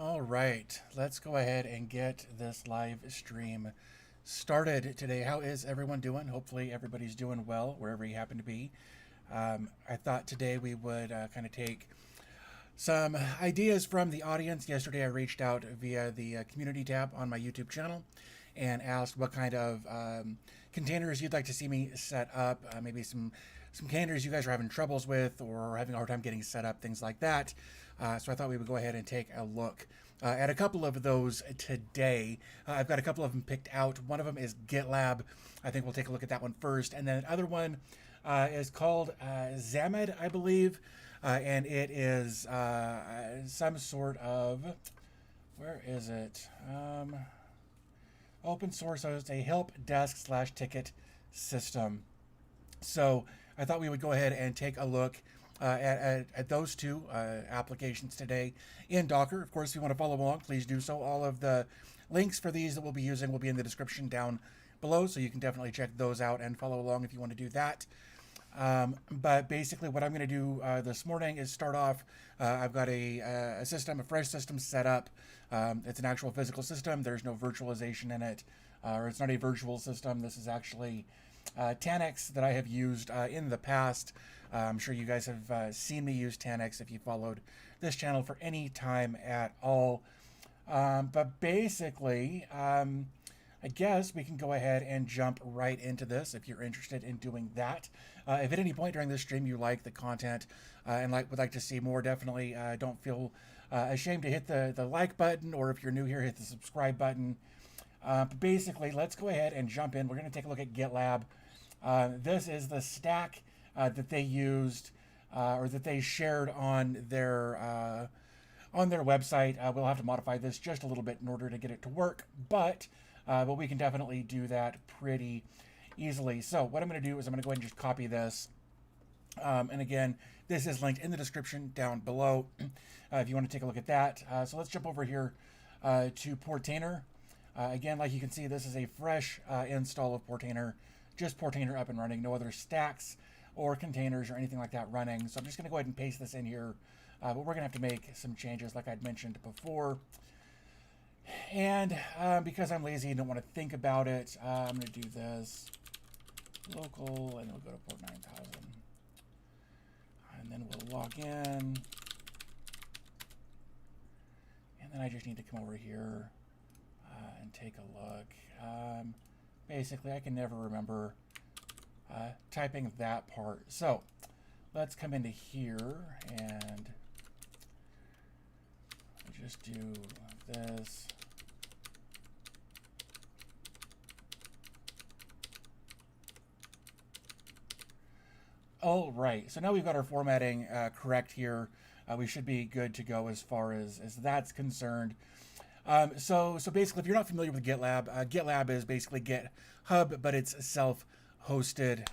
All right, let's go ahead and get this live stream started today. How is everyone doing? Hopefully everybody's doing well wherever you happen to be. I thought today we would kind of take some ideas from the audience. Yesterday I reached out via the community tab on my YouTube channel and asked what kind of containers you'd like to see me set up, maybe some containers you guys are having troubles with or having a hard time getting set up, things like that. So I thought we would go ahead and take a look at a couple of those today. I've got a couple of them picked out. One of them is Gitlab. I think we'll take a look at that one first. And then the other one is called Zammand, I believe. And it is some sort of, where is it? Open source, so it's a help desk / ticket system. So I thought we would go ahead and take a look at those two applications today in Docker. Of course, if you want to follow along, please do so. All of the links for these that we'll be using will be in the description down below, so you can definitely check those out and follow along if you want to do that. But basically what I'm going to do this morning is start off, I've got a fresh system set up. It's an actual physical system. There's no virtualization in it, or it's not a virtual system. This is actually Tanix that I have used in the past. I'm sure you guys have seen me use Tanix if you followed this channel for any time at all. But basically, I guess we can go ahead and jump right into this if you're interested in doing that. If at any point during this stream you like the content and would like to see more, definitely don't feel ashamed to hit the like button, or if you're new here, hit the subscribe button. But basically, let's go ahead and jump in. We're going to take a look at Gitlab. This is the stack that they used or that they shared on their website. We'll have to modify this just a little bit in order to get it to work, but we can definitely do that pretty easily. So what I'm going to do is I'm going to go ahead and just copy this. And again, this is linked in the description down below if you want to take a look at that. So let's jump over here to Portainer. Again, like you can see, this is a fresh install of Portainer, just Portainer up and running, no other stacks or containers or anything like that running. So I'm just going to go ahead and paste this in here, but we're going to have to make some changes like I'd mentioned before. And because I'm lazy and don't want to think about it, I'm going to do this local, and we'll go to port 9000. And then we'll log in. And then I just need to come over here and take a look. Basically, I can never remember typing that part. So let's come into here and just do this. All right, so now we've got our formatting correct here. We should be good to go as far as that's concerned. So basically, if you're not familiar with GitLab, GitLab is basically GitHub, but it's self-hosted.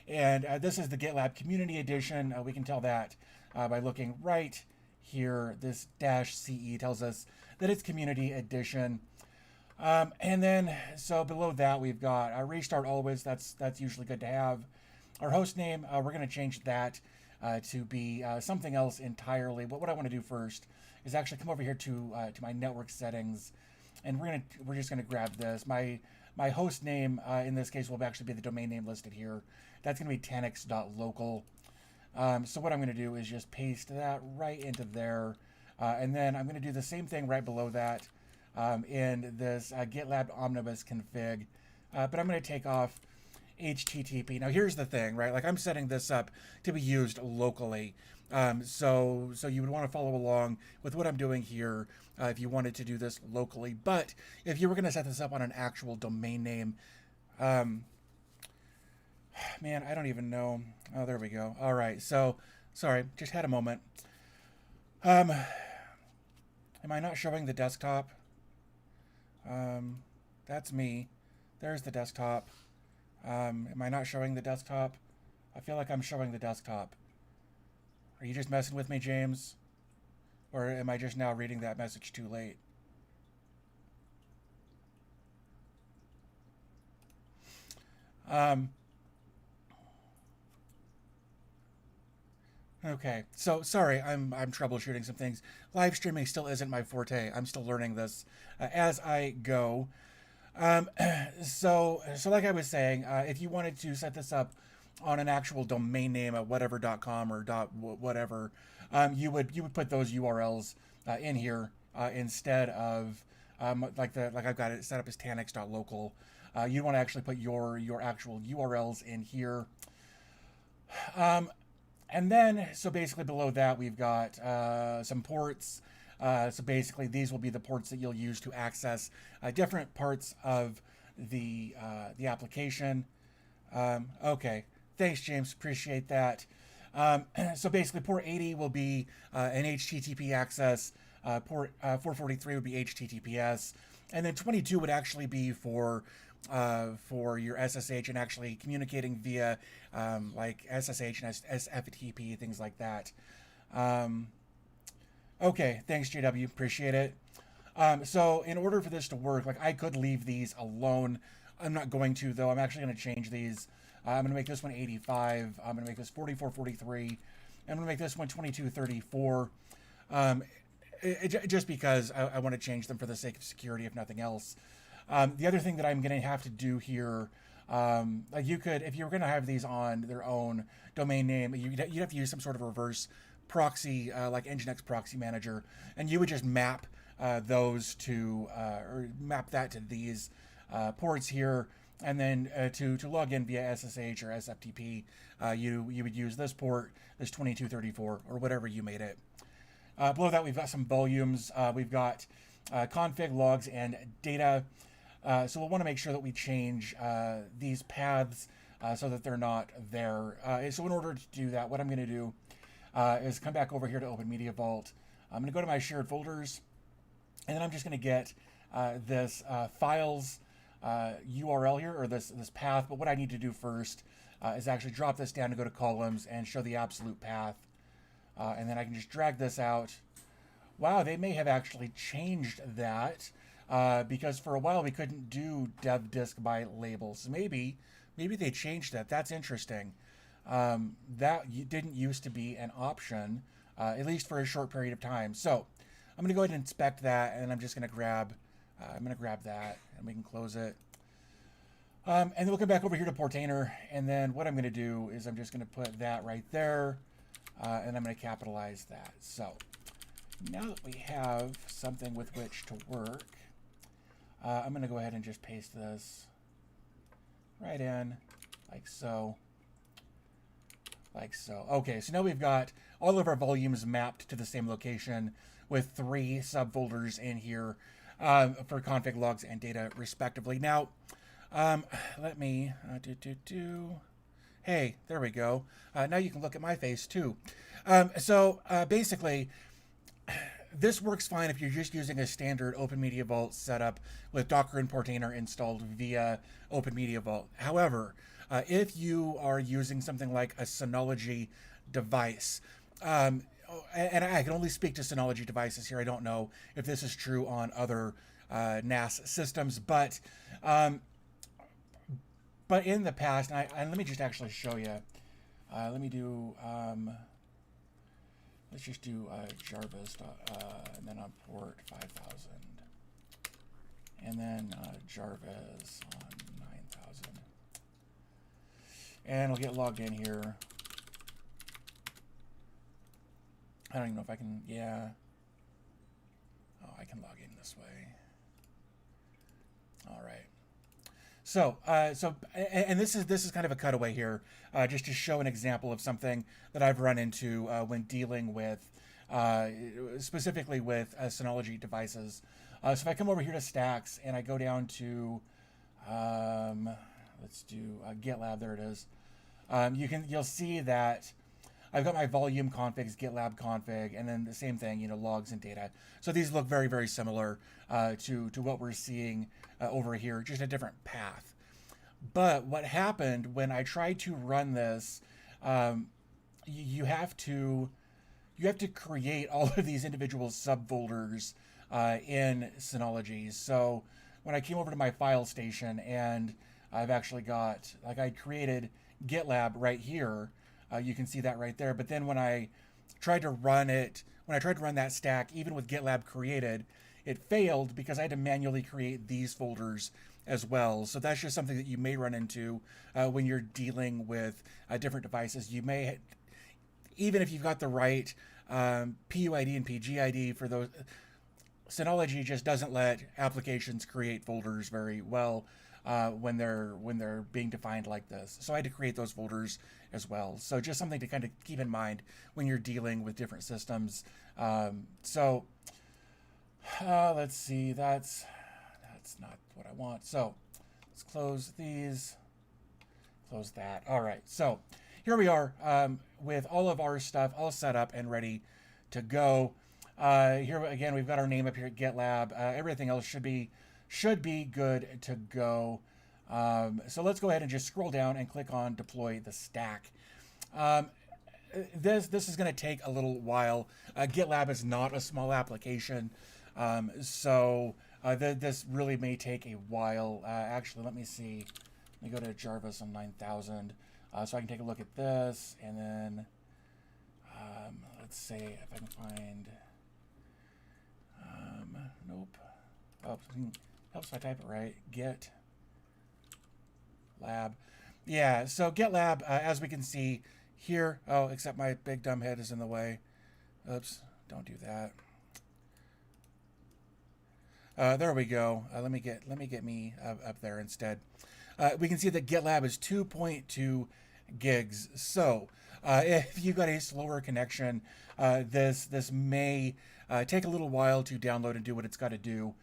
And this is the GitLab Community Edition. We can tell that by looking right here. This -CE tells us that it's Community Edition. And then, so below that, we've got restart always. That's usually good to have. Our host name, we're going to change that to be something else entirely. But what I want to do first is actually come over here to my network settings, and we're just gonna grab this. My host name in this case will actually be the domain name listed here. That's gonna be tanix.local. So what I'm gonna do is just paste that right into there, and then I'm gonna do the same thing right below that in this GitLab Omnibus config. But I'm gonna take off HTTP. Now here's the thing, right? Like I'm setting this up to be used locally. So you would want to follow along with what I'm doing here if you wanted to do this locally. But if you were going to set this up on an actual domain name, man, I don't even know. Oh, there we go. All right. So sorry, just had a moment. Am I not showing the desktop? That's me. There's the desktop. Am I not showing the desktop? I feel like I'm showing the desktop. Are you just messing with me, James? Or am I just now reading that message too late? Okay, so sorry, I'm troubleshooting some things. Live streaming still isn't my forte. I'm still learning this as I go. Um, so like I was saying, if you wanted to set this up on an actual domain name at whatever.com or whatever, you would put those URLs in here instead of like I've got it set up as tanix.local. You want to actually put your actual URLs in here. And then, so basically below that, we've got some ports. So basically, these will be the ports that you'll use to access different parts of the application. Okay, thanks, James. Appreciate that. So basically, port 80 will be an HTTP access. Port 443 would be HTTPS, and then 22 would actually be for your SSH and actually communicating via like SSH and SFTP, things like that. Okay, thanks, JW. Appreciate it. So in order for this to work, like I could leave these alone. I'm not going to, though. I'm actually going to change these. I'm going to make this one 85. I'm going to make this 4443. I'm going to make this one 2234. Just because I want to change them for the sake of security, if nothing else. The other thing that I'm going to have to do here, like you could, if you were going to have these on their own domain name, you'd have to use some sort of reverse proxy, like Nginx Proxy Manager, and you would just map those to, or map that to these ports here, and then to log in via SSH or SFTP, you would use this port, this 2234, or whatever you made it. Below that, we've got some volumes. We've got config, logs, and data. So we'll want to make sure that we change these paths so that they're not there. So in order to do that, what I'm going to do is come back over here to Open Media Vault. I'm going to go to my shared folders, and then I'm just going to get this files URL here, or this path. But what I need to do first is actually drop this down to go to columns and show the absolute path. And then I can just drag this out. Wow, they may have actually changed that because for a while we couldn't do dev disk by labels. Maybe they changed that. That's interesting. That didn't used to be an option, at least for a short period of time. So I'm going to go ahead and inspect that, and I'm just going to grab that, and we can close it. And then we'll come back over here to Portainer, and then what I'm going to do is I'm just going to put that right there. And I'm going to capitalize that. So now that we have something with which to work, I'm going to go ahead and just paste this right in, like so. Like so. Okay, so now we've got all of our volumes mapped to the same location with 3 subfolders in here for config, logs, and data, respectively. Now, let me Hey, there we go. Now you can look at my face too. So basically, this works fine if you're just using a standard Open Media Vault setup with Docker and Portainer installed via Open Media Vault. However, if you are using something like a Synology device, and I can only speak to Synology devices here. I don't know if this is true on other NAS systems, but in the past, and let me just actually show you. Let me do, let's just do Jarvis, and then on port 5000. And then Jarvis on 9000. And I'll get logged in here. I don't even know if I can, yeah. Oh, I can log in this way. All right. So, and this is kind of a cutaway here, just to show an example of something that I've run into when dealing with, specifically with Synology devices. So if I come over here to Stacks and I go down to, let's do GitLab. There it is. You'll see that I've got my volume configs, GitLab config, and then the same thing, logs and data. So these look very, very similar to what we're seeing over here, just a different path. But what happened when I tried to run this, you have to create all of these individual subfolders in Synology. So when I came over to my file station, and I've actually got, like, I created GitLab right here. You can see that right there. But then when I tried to run that stack, even with GitLab created, it failed because I had to manually create these folders as well. So that's just something that you may run into when you're dealing with different devices. You may, even if you've got the right PUID and PGID for those, Synology just doesn't let applications create folders very well when they're being defined like this. So I had to create those folders as well. So just something to kind of keep in mind when you're dealing with different systems. Let's see, that's not what I want. So let's close these, close that. All right, so here we are with all of our stuff all set up and ready to go. Here again, we've got our name up here at GitLab. Everything else should be good to go. So let's go ahead and just scroll down and click on deploy the stack. This is going to take a little while. GitLab is not a small application, so this really may take a while. Actually, let me see. Let me go to Jarvis on 9000, so I can take a look at this, and then let's see if I can find. Nope. Oh, helps if I type it right. GitLab. Yeah, so GitLab, as we can see here. Oh, except my big dumb head is in the way. Oops, don't do that. There we go. Let me get me up there instead. We can see that GitLab is 2.2 gigs. So if you've got a slower connection, this may take a little while to download and do what it's got to do.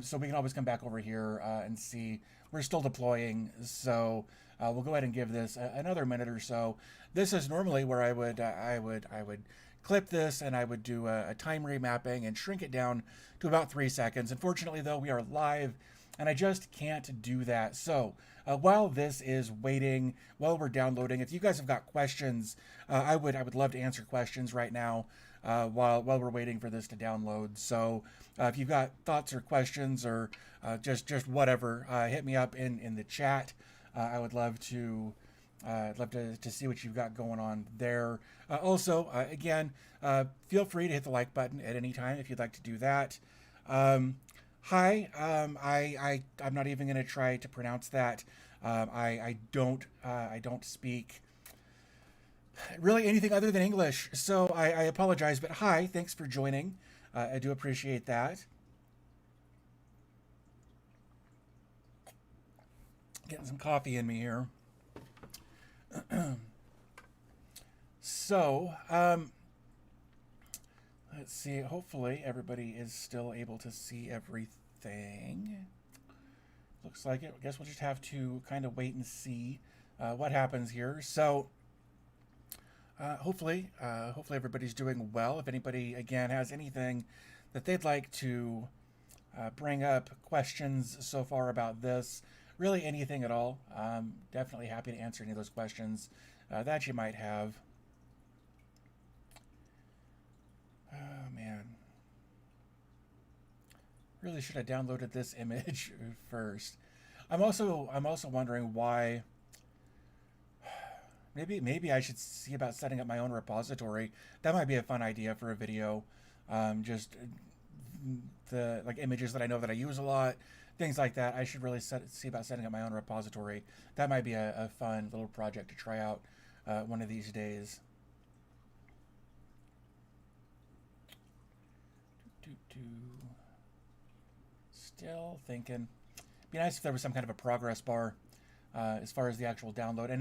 So we can always come back over here and see. We're still deploying, so we'll go ahead and give this another minute or so. This is normally where I would clip this and I would do a time remapping and shrink it down to about 3 seconds. Unfortunately, though, we are live and I just can't do that. So while this is waiting, while we're downloading, if you guys have got questions, I would love to answer questions right now while we're waiting for this to download. So if you've got thoughts or questions or just whatever, hit me up in the chat. I would love to see what you've got going on there. Also, again, feel free to hit the like button at any time if you'd like to do that. Hi, I'm not even going to try to pronounce that. I don't speak really anything other than English, so I apologize. But hi, thanks for joining. I do appreciate that. Getting some coffee in me here. So, let's see. Hopefully, everybody is still able to see everything. Looks like it. I guess we'll just have to kind of wait and see what happens here. So, hopefully everybody's doing well. If anybody, again, has anything that they'd like to bring up, questions so far about this, really anything at all, definitely happy to answer any of those questions that you might have. Oh man, really should have downloaded this image first. I'm also wondering why. Maybe I should see about setting up my own repository. That might be a fun idea for a video. Just the images that I know that I use a lot, things like that. I should really see about setting up my own repository. That might be a fun little project to try out one of these days. Still thinking. Be nice if there was some kind of a progress bar as far as the actual download, and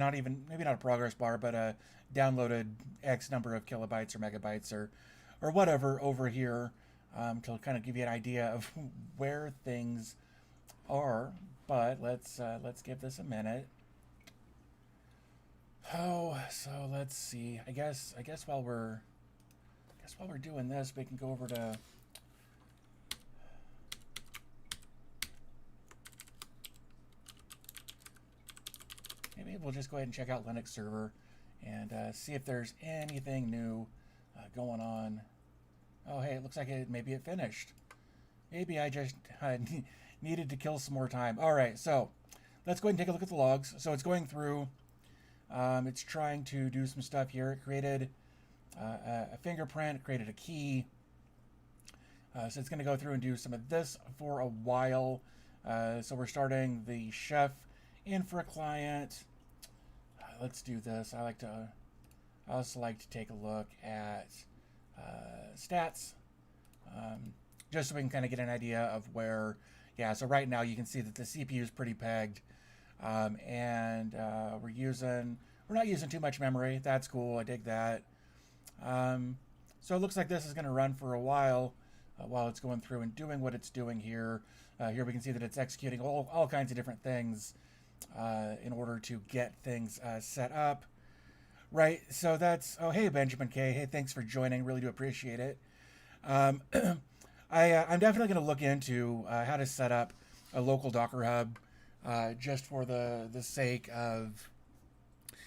maybe not a progress bar, but a downloaded X number of kilobytes or megabytes or whatever over here to kind of give you an idea of where things are. But let's give this a minute. Oh, so let's see. I guess while we're doing this, we can go over to. Maybe we'll just go ahead and check out Linux server and see if there's anything new going on. Oh, hey, it looks like maybe it finished. Maybe I just needed to kill some more time. All right, so let's go ahead and take a look at the logs. So it's going through It's trying to do some stuff here. It created a fingerprint, created a key. So it's going to go through and do some of this for a while. So we're starting the chef in for a client. Let's do this. I also like to take a look at stats, just so we can kind of get an idea of where. Yeah, so right now you can see that the CPU is pretty pegged, and we're not using too much memory. That's cool. I dig that. So it looks like this is going to run for a while it's going through and doing what it's doing here. Here we can see that it's executing all kinds of different things in order to get things set up. Right, so that's... Oh, hey, Benjamin K. Hey, thanks for joining. Really do appreciate it. I'm definitely going to look into how to set up a local Docker hub just for the sake of...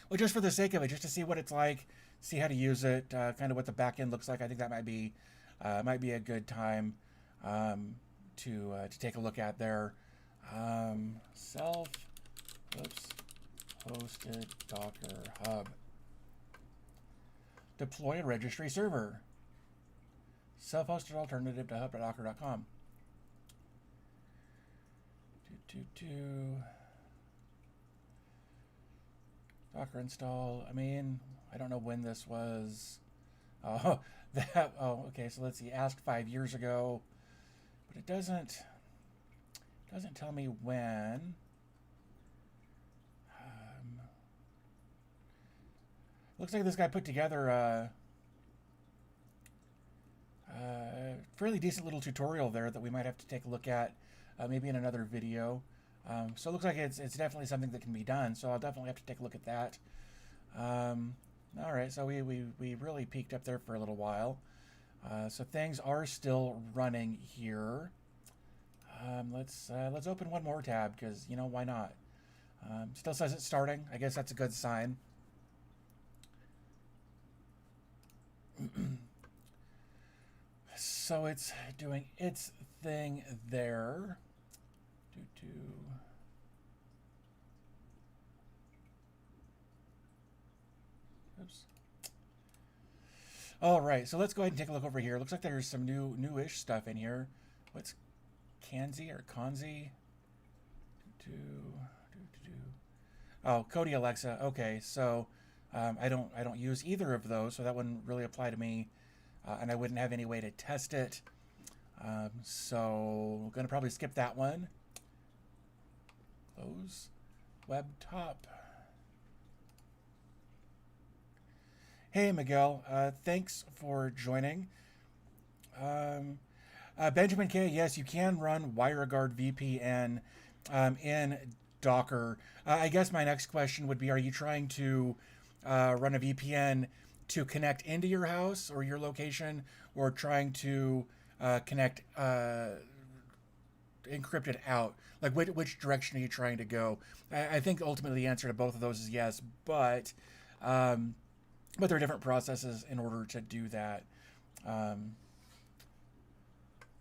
Well, just for the sake of it, just to see what it's like, see how to use it, kind of what the back end looks like. I think that might be a good time to take a look at there. Hosted Docker hub. Deploy a registry server. Self-hosted alternative to hub.docker.com. Docker install. I mean, I don't know when this was. Oh, okay. So let's see. Asked 5 years ago, but it doesn't tell me when. Looks like this guy put together a fairly decent little tutorial there that we might have to take a look at, maybe in another video. So it looks like it's definitely something that can be done. So I'll definitely have to take a look at that. All right, so we really peaked up there for a little while. So things are still running here. Let's open one more tab because, you know, why not? Still says it's starting. I guess that's a good sign. So it's doing its thing there. Oops. All right, so let's go ahead and take a look over here. Looks like there's some newish stuff in here. What's Kanzi or Kanzi? Oh, Cody Alexa. Okay, so I don't use either of those, so that wouldn't really apply to me, and I wouldn't have any way to test it. So I'm gonna probably skip that one. Close. Web top. Hey Miguel, thanks for joining. Benjamin K, yes, you can run WireGuard VPN in Docker. I guess my next question would be, are you trying to run a VPN to connect into your house or your location, or trying to connect encrypted out? Like, which direction are you trying to go? I think ultimately the answer to both of those is yes, but there are different processes in order to do that.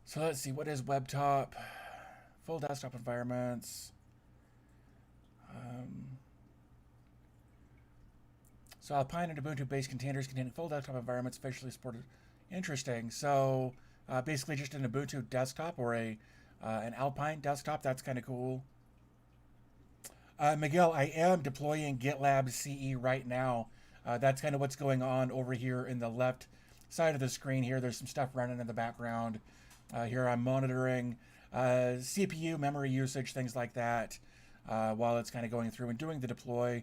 So let's see, what is WebTop? Full desktop environments. So Alpine and Ubuntu-based containers containing full desktop environments officially supported. Interesting. So basically just an Ubuntu desktop or an Alpine desktop. That's kind of cool. Miguel, I am deploying GitLab CE right now. That's kind of what's going on over here in the left side of the screen here. There's some stuff running in the background. Here I'm monitoring CPU, memory usage, things like that, while it's kind of going through and doing the deploy.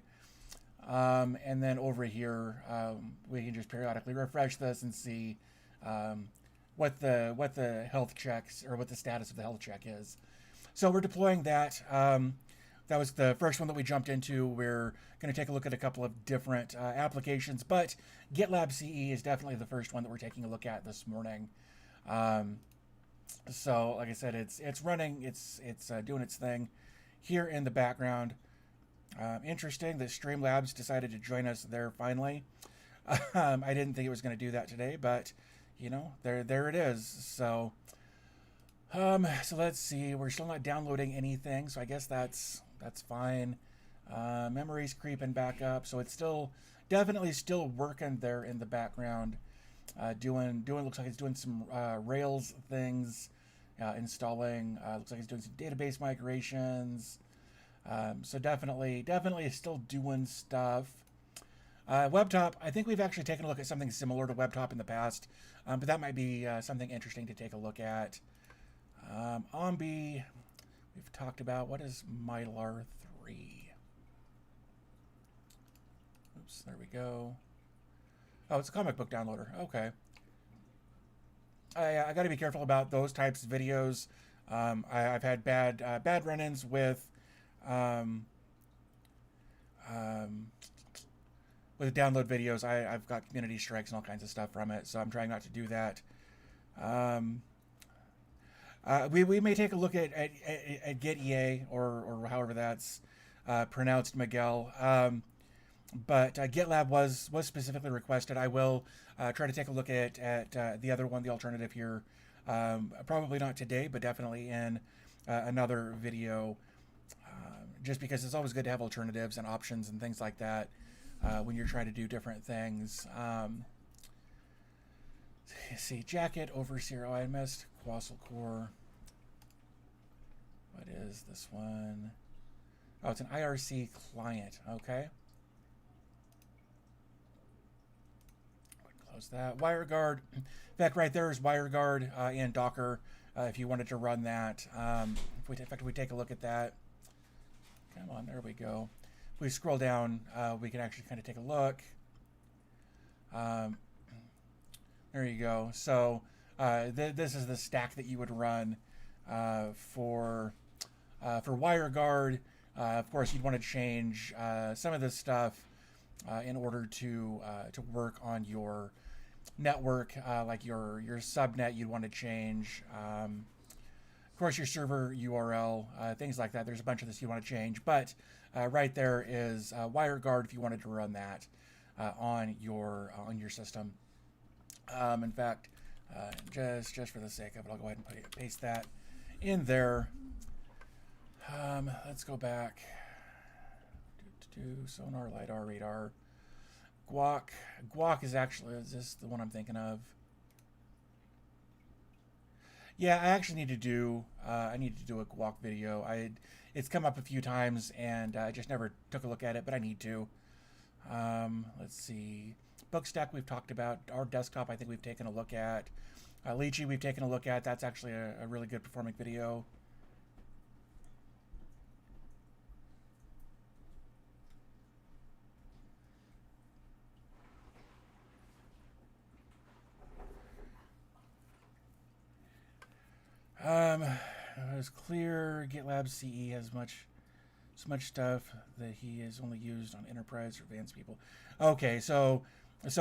And then over here, we can just periodically refresh this and see what the health checks, or what the status of the health check is. So we're deploying that. That was the first one that we jumped into. We're going to take a look at a couple of different applications, but GitLab CE is definitely the first one that we're taking a look at this morning. So like I said, it's running, it's doing its thing here in the background. Interesting that Streamlabs decided to join us there finally. I didn't think it was going to do that today, but you know, there it is. So so let's see. We're still not downloading anything, so I guess that's fine. Memory's creeping back up, so it's still definitely still working there in the background. Doing looks like it's doing some Rails things, installing. Looks like it's doing some database migrations. So definitely still doing stuff. WebTop, I think we've actually taken a look at something similar to WebTop in the past, but that might be something interesting to take a look at. Ombi, we've talked about. What is Mylar 3? Oops, there we go. Oh, it's a comic book downloader. Okay. I got to be careful about those types of videos. I've had bad run-ins with download videos. I've got community strikes and all kinds of stuff from it, so I'm trying not to do that. We may take a look at GitEA or however that's pronounced, Miguel. But Gitlab was specifically requested. I will try to take a look at the other one, the alternative here. Probably not today, but definitely in another video. Just because it's always good to have alternatives and options and things like that when you're trying to do different things. Let's see, Jacket, Overseer. Oh, I missed Quassel Core. What is this one? Oh, it's an IRC client. Okay. Close that. WireGuard. In fact, right there is WireGuard in Docker if you wanted to run that. In fact, if we take a look at that. Come on, there we go. If we scroll down, we can actually kind of take a look. There you go. So this is the stack that you would run for WireGuard. Of course, you'd want to change some of this stuff in order to work on your network, like your subnet. You'd want to change. Of course, your server URL, things like that. There's a bunch of this you want to change, but right there is WireGuard if you wanted to run that on your system. In fact, just for the sake of it, I'll go ahead and paste that in there. Let's go back to sonar, lidar, radar. Guac is this the one I'm thinking of? Yeah, I actually need to do a Guac video. It's come up a few times and I just never took a look at it, but I need to. Let's see. Bookstack we've talked about. Our desktop I think we've taken a look at. Lychee we've taken a look at. That's actually a really good performing video. It was clear GitLab CE has so much stuff that he is only used on enterprise or advanced people. Okay, so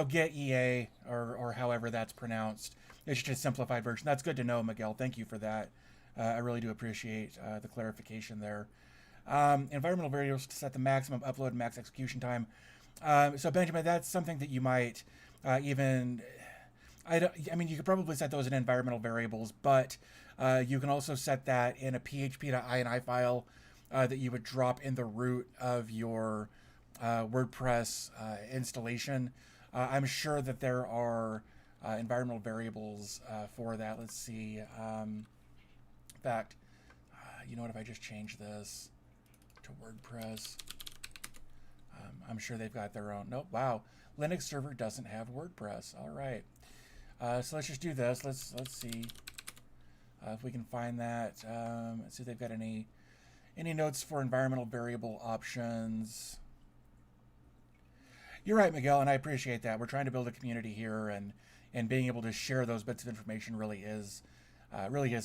Git EA or however that's pronounced. It's just a simplified version. That's good to know, Miguel. Thank you for that. I really do appreciate the clarification there. Environmental variables to set the maximum upload and max execution time. So Benjamin, that's something that you might even. I mean, you could probably set those in environmental variables, but you can also set that in a php.ini file that you would drop in the root of your WordPress installation. I'm sure that there are environmental variables for that. Let's see. In fact, you know what, if I just change this to WordPress, I'm sure they've got their own. Nope, wow. Linux server doesn't have WordPress. All right. So let's just do this. Let's see if we can find that. Let's see if they've got any notes for environmental variable options. You're right, Miguel, and I appreciate that. We're trying to build a community here, and being able to share those bits of information really is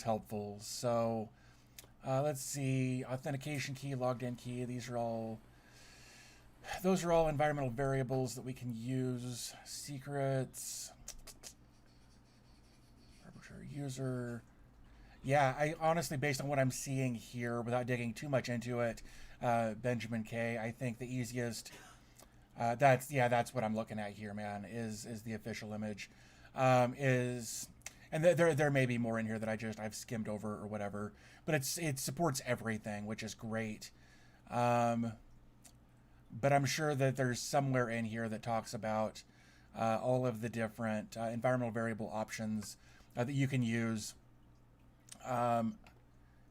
helpful. So let's see, authentication key, logged in key. Those are all environmental variables that we can use. Secrets, arbitrary user. Yeah, I honestly, based on what I'm seeing here, without digging too much into it, Benjamin K, I think the easiest. That's what I'm looking at here, man. Is the official image, and there may be more in here that I've skimmed over or whatever, but it supports everything, which is great. but I'm sure that there's somewhere in here that talks about all of the different environmental variable options that you can use.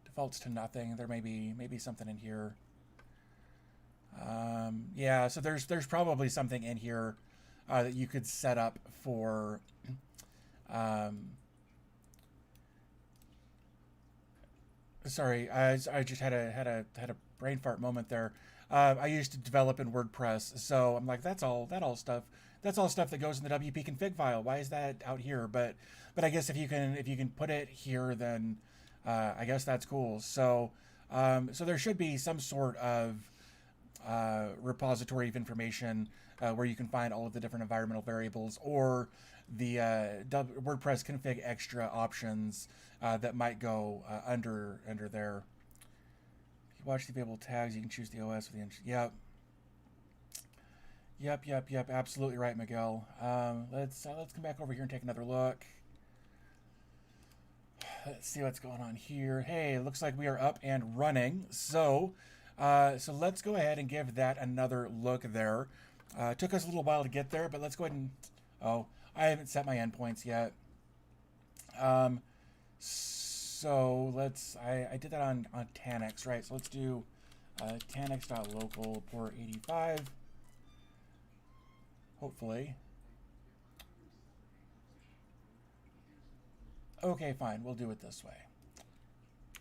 Defaults to nothing. There may be something in here. Yeah, so there's probably something in here that you could set up for. Sorry, I just had a brain fart moment there. I used to develop in WordPress, so I'm like, that's all stuff that goes in the WP config file. Why is that out here? But I guess if you can put it here, then I guess that's cool. So so there should be some sort of repository of information where you can find all of the different environmental variables or the WordPress config extra options that might go under there. If you watch the available tags, you can choose the OS with the Yep. Absolutely right, Miguel. Let's come back over here and take another look. Let's see what's going on here. Hey, it looks like we are up and running. So let's go ahead and give that another look there. It took us a little while to get there, but let's go ahead and... Oh, I haven't set my endpoints yet. So let's... I did that on Tanix, right? So let's do tanix.local port 85. Hopefully. Okay, fine. We'll do it this way.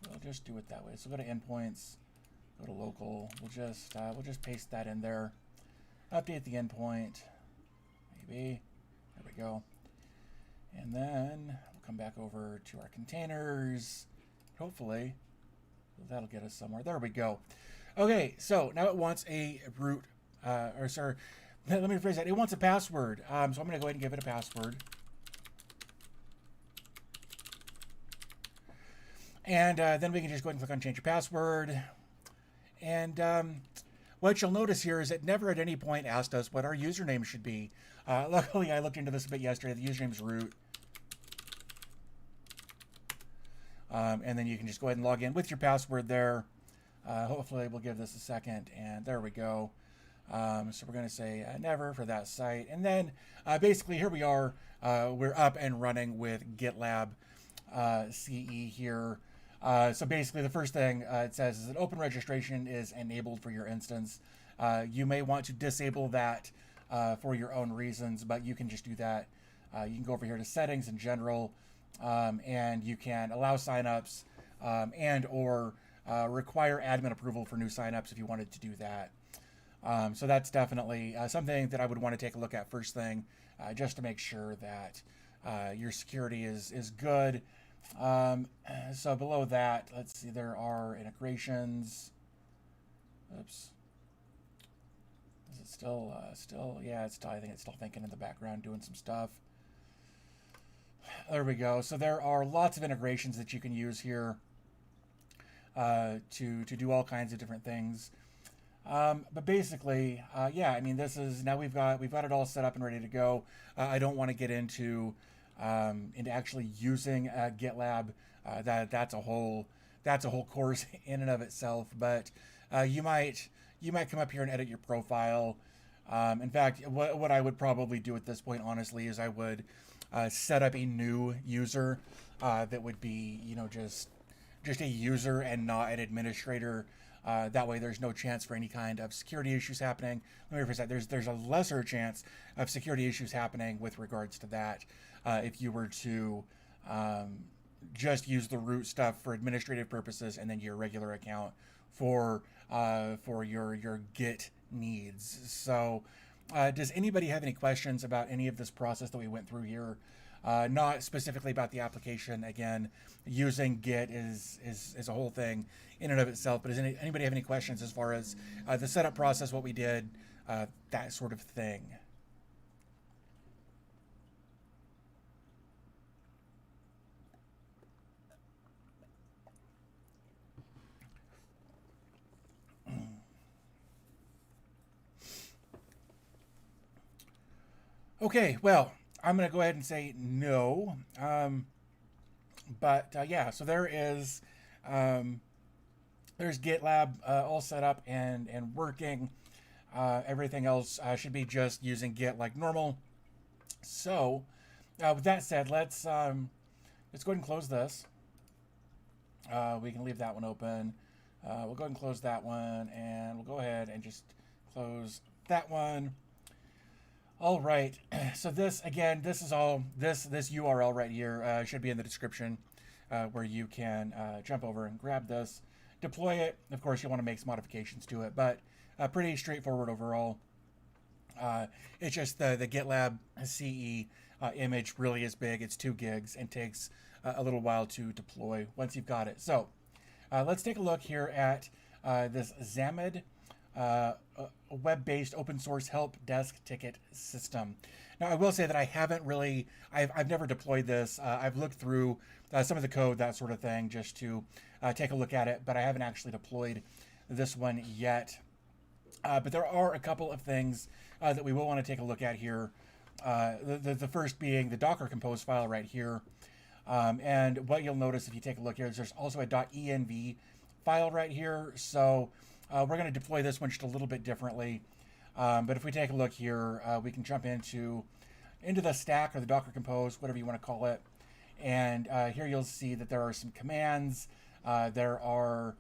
We'll just do it that way. So go to endpoints, go to local. We'll just paste that in there. Update the endpoint. Maybe. There we go. And then we'll come back over to our containers. Hopefully, that'll get us somewhere. There we go. Okay, so now it wants a root, let me rephrase that. It wants a password. So I'm going to go ahead and give it a password. And then we can just go ahead and click on change your password. And what you'll notice here is it never at any point asked us what our username should be. Luckily, I looked into this a bit yesterday. The username is root. And then you can just go ahead and log in with your password there. Hopefully, we'll give this a second. And there we go. So we're going to say never for that site. And then basically here we are. We're up and running with GitLab CE here. So basically the first thing it says is that open registration is enabled for your instance. You may want to disable that for your own reasons, but you can just do that. You can go over here to settings in general, and you can allow signups and or require admin approval for new signups if you wanted to do that. So that's definitely something that I would want to take a look at first thing, just to make sure that your security is good. So below that, let's see, there are integrations. Oops. Is it still, yeah, I think it's still thinking in the background, doing some stuff. There we go. So there are lots of integrations that you can use here to do all kinds of different things. But basically, yeah, I mean, this is, now we've got it all set up and ready to go. I don't want to get into actually using GitLab. That's a whole course in and of itself. But you might come up here and edit your profile. In fact, what I would probably do at this point, honestly, is I would set up a new user that would be, just a user and not an administrator. That way there's no chance for any kind of security issues happening. Let me rephrase that. There's a lesser chance of security issues happening with regards to that if you were to just use the root stuff for administrative purposes and then your regular account for your Git needs. So does anybody have any questions about any of this process that we went through here? Not specifically about the application. Again, using Git is a whole thing in and of itself. But does anybody have any questions as far as the setup process, what we did, that sort of thing? Okay, well, I'm going to go ahead and say no. But yeah, so there's GitLab all set up and working. Everything else should be just using Git like normal. So, with that said, let's go ahead and close this. We can leave that one open. We'll go ahead and close that one, and we'll go ahead and just close that one. All right. So this again, this is all this URL right here should be in the description, where you can jump over and grab this, deploy it. Of course, you want to make some modifications to it, but pretty straightforward overall. It's just the GitLab CE image really is big. It's 2 gigs and takes a little while to deploy once you've got it. So let's take a look here at this Zammand web-based open source help desk ticket system. Now, I will say that I haven't really, I've never deployed this. I've looked through some of the code, that sort of thing, just to take a look at it, but I haven't actually deployed this one yet. But there are a couple of things that we will want to take a look at here. The first being the Docker Compose file right here. And what you'll notice if you take a look here is there's also a .env file right here. So we're going to deploy this one just a little bit differently. But if we take a look here, we can jump into the stack or the Docker Compose, whatever you want to call it. And here you'll see that there are some commands. There's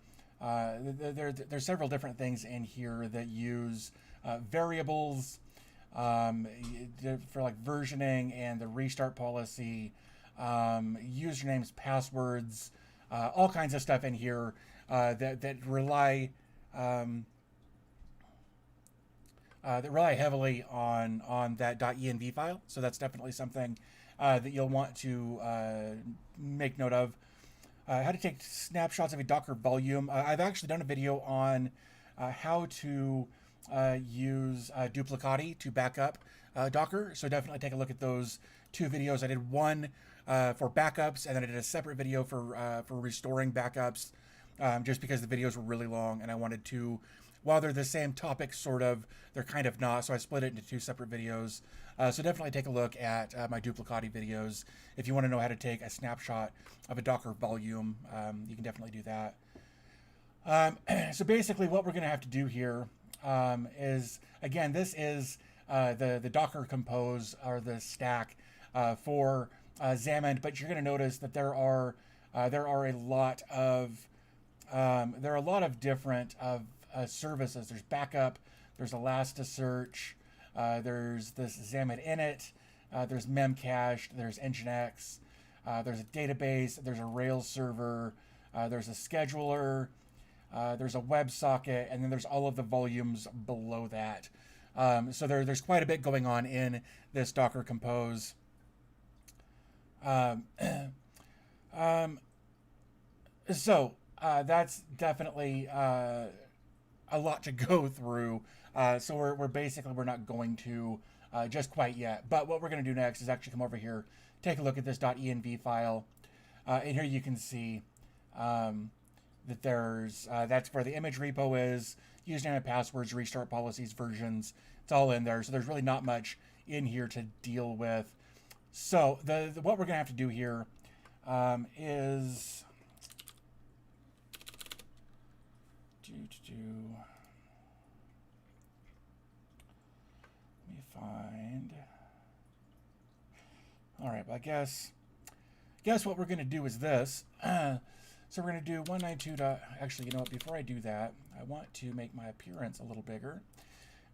several different things in here that use variables for like versioning and the restart policy, usernames, passwords, all kinds of stuff in here that rely heavily on that .env file. So that's definitely something that you'll want to make note of. How to take snapshots of a Docker volume. I've actually done a video on how to use Duplicati to back up Docker. So definitely take a look at those 2 videos. I did one for backups, and then I did a separate video for restoring backups, just because the videos were really long, and I wanted to, while they're the same topic, sort of, they're kind of not. So I split it into 2 separate videos. So definitely take a look at my Duplicati videos if you want to know how to take a snapshot of a Docker volume. You can definitely do that. So basically what we're going to have to do here is, again, this is the Docker Compose or the stack for Zammand, but you're going to notice that there are a lot of different services. There's backup, there's Elasticsearch, there's this Zammand init, there's Memcached, there's Nginx, there's a database, there's a Rails server, there's a scheduler, there's a WebSocket, and then there's all of the volumes below that. So there's quite a bit going on in this Docker Compose. So that's definitely a lot to go through. So we're not going to just quite yet. But what we're going to do next is actually come over here, take a look at this .env file, and here you can see that there's that's where the image repo is, username and passwords, restart policies, versions. It's all in there. So there's really not much in here to deal with. So what we're going to have to do here is let me find. All right, well, I guess what we're going to do is this. So we're going to do 192. Actually, you know what? Before I do that, I want to make my appearance a little bigger.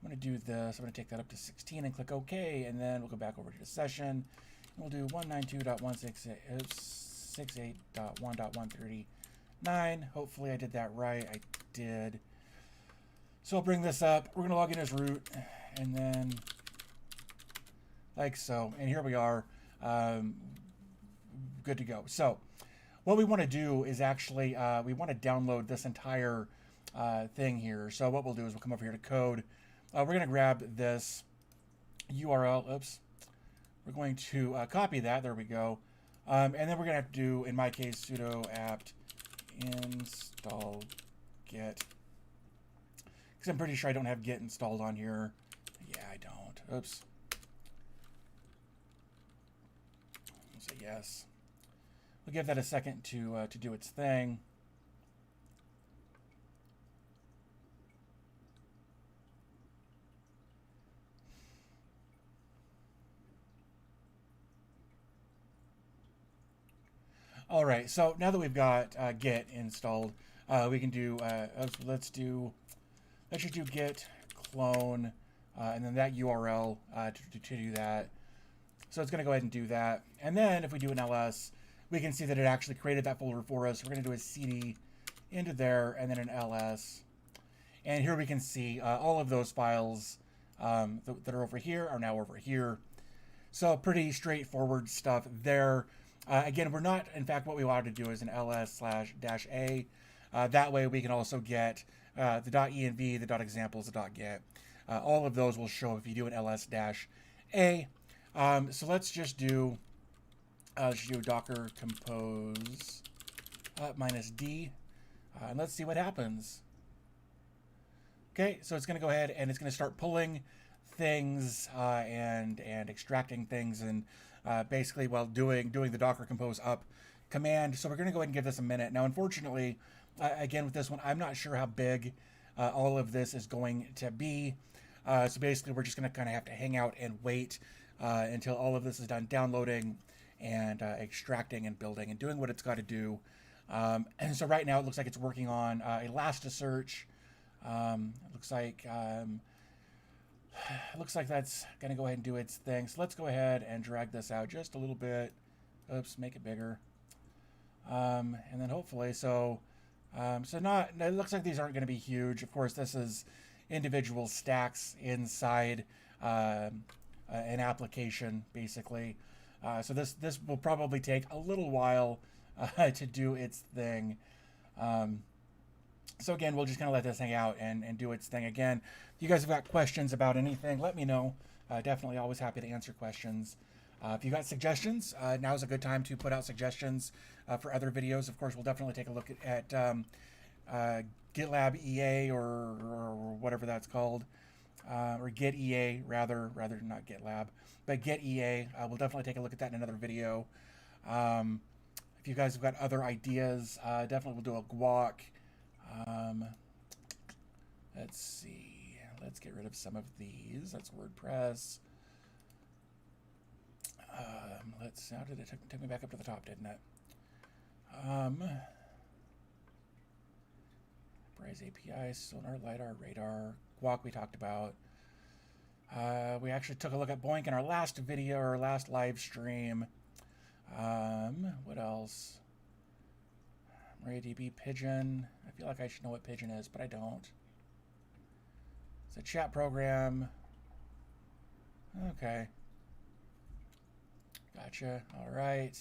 I'm going to do this. I'm going to take that up to 16 and click OK, and then we'll go back over to the session. We'll do 192.168.1.139. Hopefully I did that right. I did. So I'll bring this up. We're going to log in as root, and then like so. And here we are. Good to go. So what we want to do is actually we want to download this entire thing here. So what we'll do is we'll come over here to code. We're going to grab this URL. Oops. We're going to copy that. There we go. And then we're going to have to do, in my case, sudo apt install git. Because I'm pretty sure I don't have git installed on here. Yeah, I don't. Oops. I'll say yes. We'll give that a second to do its thing. All right, so now that we've got Git installed, we can do, let's just do Git clone, and then that URL to do that. So it's going to go ahead and do that. And then if we do an ls, we can see that it actually created that folder for us. We're going to do a cd into there and then an ls. And here we can see all of those files that are over here are now over here. So pretty straightforward stuff there. Again, we're not, in fact, what we want to do is an ls/-a. That way we can also get the .env, the .examples, the .get. All of those will show if you do an ls-a. So let's just do docker compose -d, and let's see what happens. Okay, so it's going to go ahead and it's going to start pulling things and extracting things, and basically while doing the docker compose up command. So we're going to go ahead and give this a minute. Now, unfortunately, again with this one, I'm not sure how big all of this is going to be. So basically, we're just going to kind of have to hang out and wait until all of this is done downloading and extracting and building and doing what it's got to do. And so right now it looks like it's working on Elasticsearch. It looks like that's going to go ahead and do its thing. So let's go ahead and drag this out just a little bit. Oops, make it bigger. And then hopefully, it looks like these aren't going to be huge. Of course, this is individual stacks inside an application, basically. So this will probably take a little while to do its thing. So again, we'll just kind of let this hang out and do its thing. Again, if you guys have got questions about anything, let me know. Definitely always happy to answer questions. If you got suggestions, now's a good time to put out suggestions for other videos. Of course, we'll definitely take a look at Gitlab EA or whatever that's called, or Git EA rather not Gitlab, but Git EA. We'll definitely take a look at that in another video. If you guys have got other ideas, definitely we'll do a guac. Let's see. Let's get rid of some of these. That's WordPress. How did it take me back up to the top, didn't it? Braze API, Sonar, LiDAR, Radar, Guac we talked about. We actually took a look at Boink in our last video, or last live stream. What else? MariaDB, Pigeon. I feel like I should know what Pigeon is, but I don't. It's a chat program. Okay. Gotcha. All right.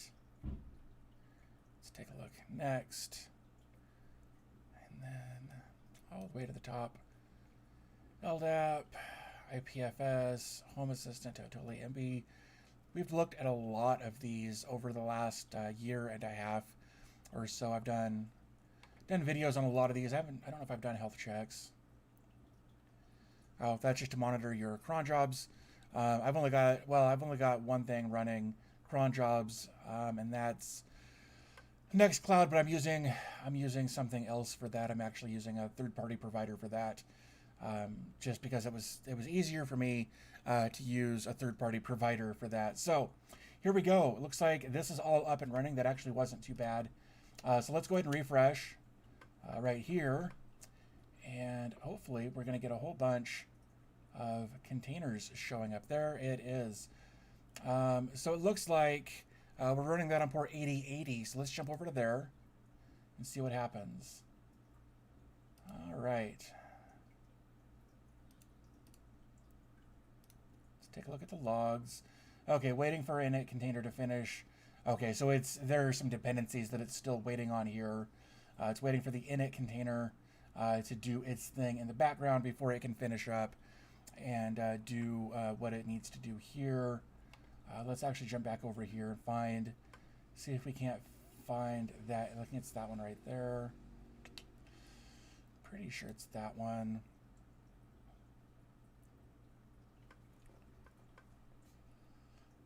Let's take a look next. And then all the way to the top. LDAP, IPFS, Home Assistant, Totally MB. We've looked at a lot of these over the last year and a half or so. I've done videos on a lot of these. I don't know if I've done health checks. Oh, that's just to monitor your cron jobs. I've only got one thing running, cron jobs, and that's Nextcloud. But I'm using something else for that. I'm actually using a third-party provider for that, just because it was easier for me to use a third-party provider for that. So here we go. It looks like this is all up and running. That actually wasn't too bad. So let's go ahead and refresh right here. And hopefully we're going to get a whole bunch of containers showing up. There it is. So it looks like we're running that on port 8080. So let's jump over to there and see what happens. All right. Let's take a look at the logs. Okay, waiting for init container to finish. Okay, so there are some dependencies that it's still waiting on here. It's waiting for the init container to do its thing in the background before it can finish up and do what it needs to do here. Let's actually jump back over here and see if we can't find that. I think it's that one right there. Pretty sure it's that one.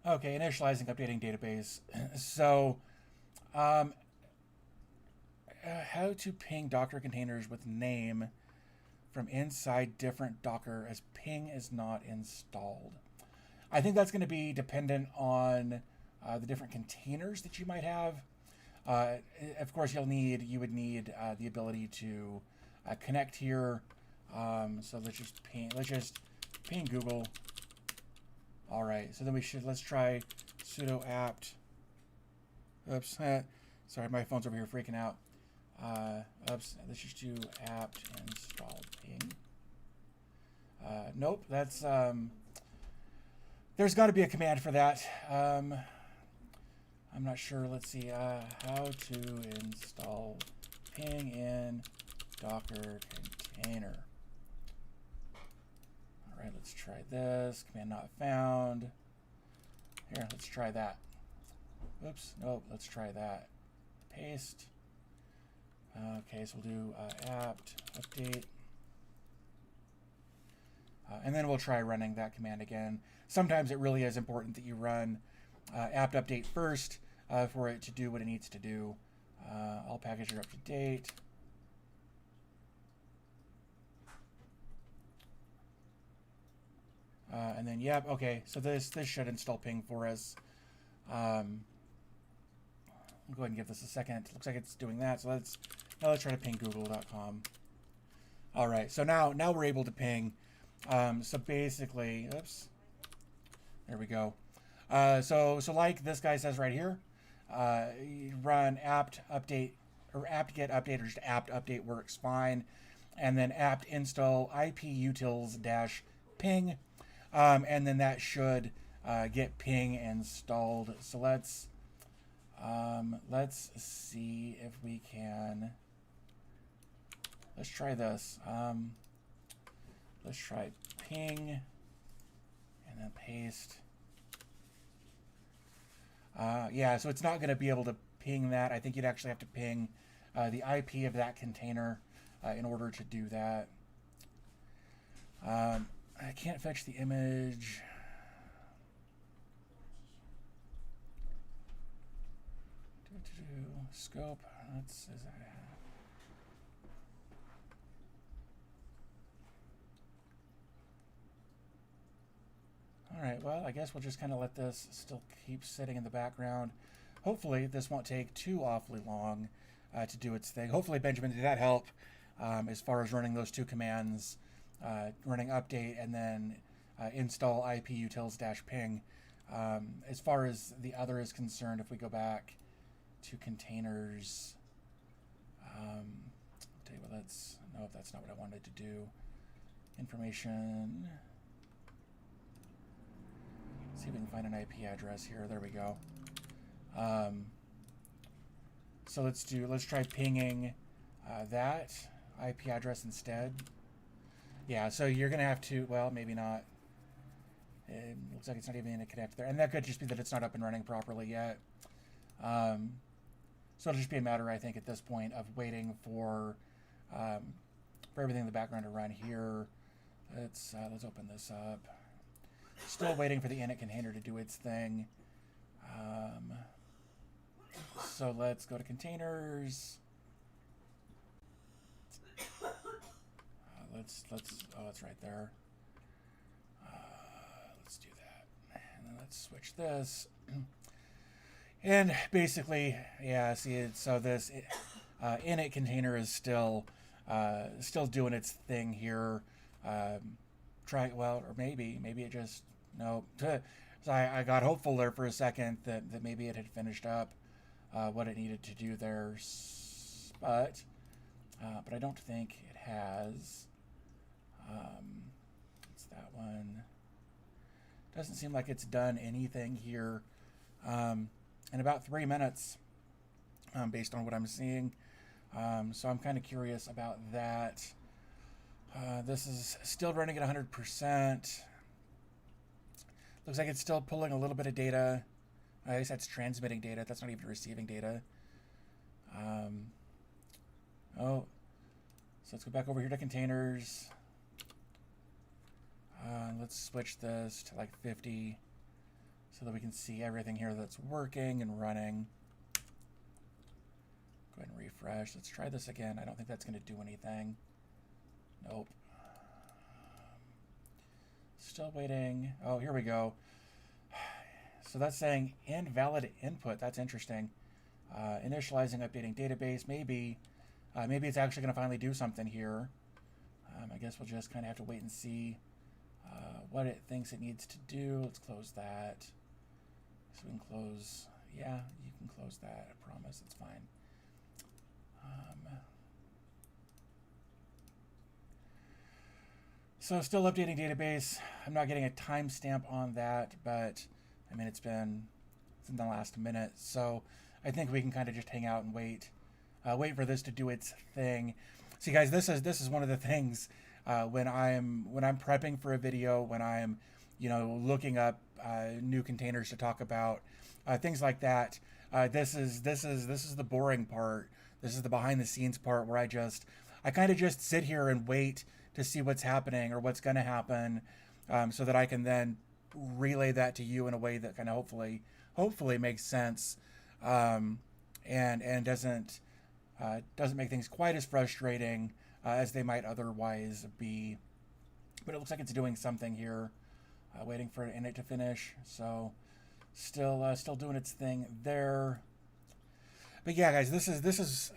Okay, initializing, updating database. So, how to ping Docker containers with name from inside different Docker as ping is not installed. I think that's going to be dependent on the different containers that you might have. Of course, you would need the ability to connect here. So let's just ping Google. All right, so then let's try sudo apt. Oops, sorry, my phone's over here freaking out. Oops, let's just do apt install ping. Nope, that's, there's got to be a command for that. I'm not sure. Let's see, how to install ping in Docker container. All right, let's try this. Command not found. Here, let's try that. Oops, nope, let's try that. Paste. Okay, so we'll do apt update. And then we'll try running that command again. Sometimes it really is important that you run apt update first for it to do what it needs to do. All packages are up to date. And then, yep, okay, so this should install ping for us. I'll go ahead and give this a second. Looks like it's doing that. So let's try to ping google.com. All right, so now we're able to ping. So basically, oops, there we go. So like this guy says right here, you run apt update or apt get update or just apt update works fine, and then apt install iputils-ping, and then that should get ping installed. So let's see if we can. Let's try this. Let's try ping and then paste. Yeah, so it's not going to be able to ping that. I think you'd actually have to ping the IP of that container in order to do that. I can't fetch the image. Scope. All right, well, I guess we'll just kind of let this still keep sitting in the background. Hopefully this won't take too awfully long to do its thing. Hopefully, Benjamin, did that help as far as running those two commands, running update and then install iputils-ping. As far as the other is concerned, if we go back to containers, I'll tell you what, that's not what I wanted to do. Information. See if we can find an IP address here. There we go. So let's try pinging that IP address instead. Yeah, so you're gonna have to, well, maybe not. It looks like it's not even gonna connect there, and that could just be that it's not up and running properly yet. So it'll just be a matter, I think, at this point of waiting for everything in the background to run here. Let's open this up. Still waiting for the init container to do its thing. So let's go to containers. Oh, it's right there. Let's do that. And then let's switch this. And basically, yeah, see it. So this init container is still doing its thing here. Or maybe it just, no. So I got hopeful there for a second that maybe it had finished up what it needed to do there, but I don't think it has. It's that one. Doesn't seem like it's done anything here in about 3 minutes, based on what I'm seeing. So I'm kind of curious about that. This is still running at 100%. Looks like it's still pulling a little bit of data. I guess that's transmitting data. That's not even receiving data. So let's go back over here to containers. Let's switch this to like 50 so that we can see everything here that's working and running. Go ahead and refresh. Let's try this again. I don't think that's going to do anything. Nope. Still waiting. Oh, here we go. So that's saying invalid input. That's interesting. Initializing, updating database. Maybe it's actually going to finally do something here. I guess we'll just kind of have to wait and see what it thinks it needs to do. Let's close that. So we can close. Yeah, you can close that. I promise. It's fine. So still updating database. I'm not getting a timestamp on that, but I mean it's in the last minute, so I think we can kind of just hang out and wait for this to do its thing. See, guys, this is one of the things when I'm prepping for a video, when I'm looking up new containers to talk about, things like that. This is the boring part. This is the behind the scenes part where I kind of just sit here and wait to see what's happening or what's going to happen, so that I can then relay that to you in a way that kind of hopefully makes sense, and doesn't make things quite as frustrating as they might otherwise be. But it looks like it's doing something here, waiting for it to finish. So still doing its thing there. But yeah, guys, this is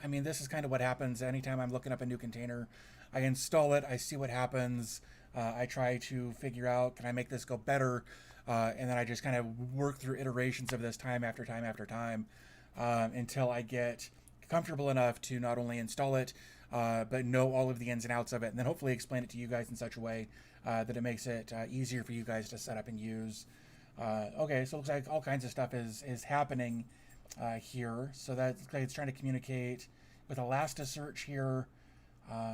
kind of what happens anytime I'm looking up a new container. I install it, I see what happens, I try to figure out, can I make this go better, and then I just kind of work through iterations of this time after time after time, until I get comfortable enough to not only install it, but know all of the ins and outs of it, and then hopefully explain it to you guys in such a way that it makes it easier for you guys to set up and use. Okay, so it looks like all kinds of stuff is happening here. So that's like it's trying to communicate with Elasticsearch here,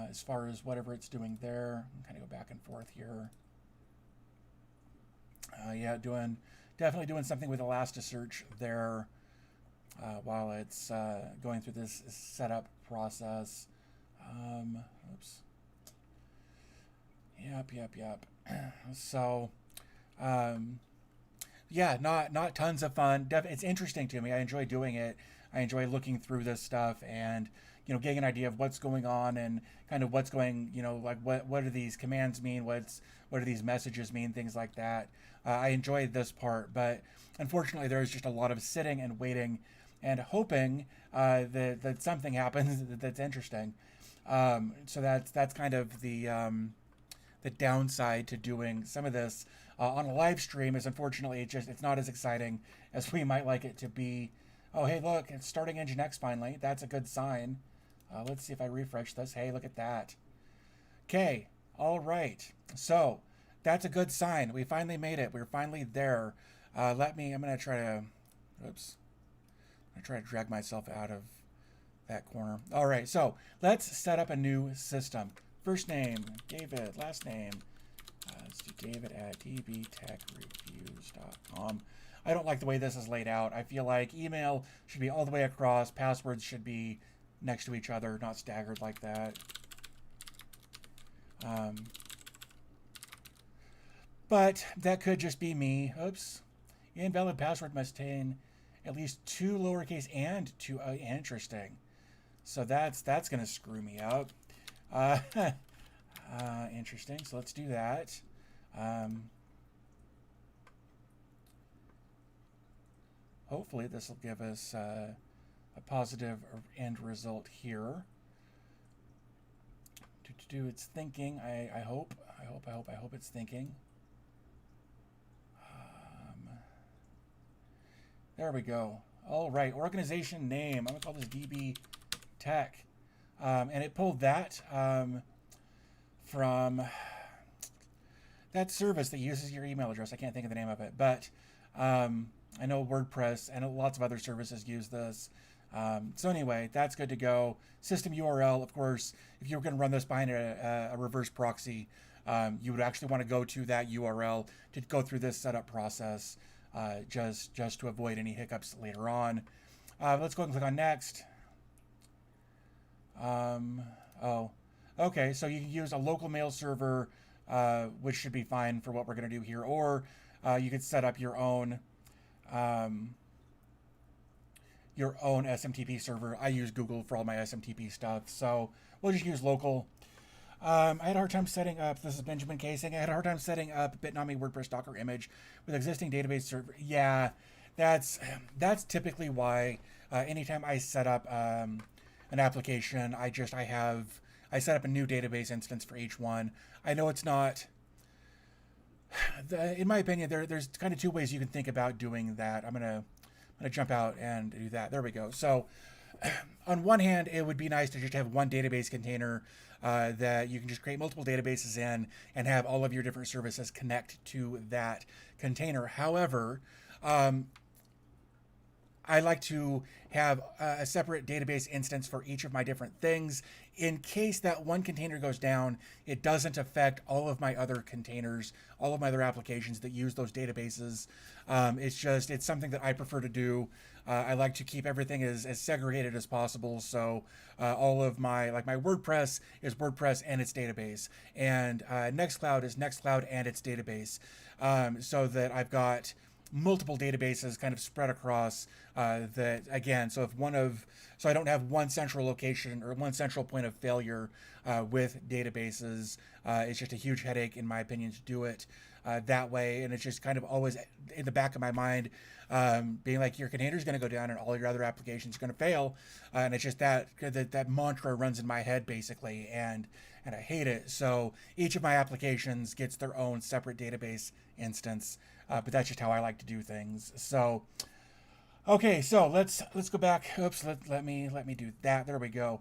as far as whatever it's doing there. I'm kind of go back and forth here. Yeah, definitely doing something with Elasticsearch there, while it's going through this setup process. Oops. Yep. So, yeah, not tons of fun. It's interesting to me. I enjoy doing it. I enjoy looking through this stuff and getting an idea of what's going on and kind of what's going, like what do these commands mean? What do these messages mean? Things like that. I enjoy this part, but unfortunately, there's just a lot of sitting and waiting and hoping that something happens that's interesting. So that's kind of the downside to doing some of this on a live stream. Is unfortunately it's not as exciting as we might like it to be. Oh, hey, look, it's starting Nginx finally. That's a good sign. Let's see if I refresh this. Hey, look at that. Okay, all right. So that's a good sign. We finally made it. We're finally there. I'm going to try to, oops. I'm going to try to drag myself out of that corner. All right, so let's set up a new system. First name, David. Last name, let's do David at dbtechreviews.com. I don't like the way this is laid out. I feel like email should be all the way across. Passwords should be next to each other, not staggered like that. But that could just be me. Oops. Invalid password must contain at least 2 lowercase and 2. Interesting. So that's going to screw me up. Interesting. So let's do that. Hopefully this will give us a positive end result here. To do its thinking. I hope it's thinking. There we go. All right, organization name. I'm gonna call this DB Tech, and it pulled that from that service that uses your email address. I can't think of the name of it, but I know WordPress and lots of other services use this. So anyway, that's good to go. System URL, of course, if you were going to run this behind a reverse proxy, you would actually want to go to that URL to go through this setup process, just to avoid any hiccups later on. Let's go ahead and click on next. Okay, so you can use a local mail server, which should be fine for what we're going to do here, or you could set up your own SMTP server. I use Google for all my SMTP stuff, so we'll just use local. I had a hard time setting up, this is Benjamin Casing, I had a hard time setting up Bitnami WordPress Docker image with existing database server. Yeah, that's typically why anytime I set up an application, I set up a new database instance for each one. I know it's not. In my opinion, there's kind of two ways you can think about doing that. I'm gonna jump out and do that. There we go. So on one hand, it would be nice to just have one database container that you can just create multiple databases in and have all of your different services connect to that container. However, I like to have a separate database instance for each of my different things. In case that one container goes down, it doesn't affect all of my other containers, all of my other applications that use those databases. It's something that I prefer to do. I like to keep everything as segregated as possible. So all of my WordPress is WordPress and its database, and Nextcloud is Nextcloud and its database, so that I've got multiple databases kind of spread across that again. So I don't have one central location or one central point of failure with databases. It's just a huge headache, in my opinion, to do it that way, and it's just kind of always in the back of my mind, being like, your container is going to go down and all your other applications are going to fail, and it's just that mantra runs in my head basically, and I hate it. So each of my applications gets their own separate database instance, but that's just how I like to do things. So okay, so let's go back. Oops, let me do that. There we go.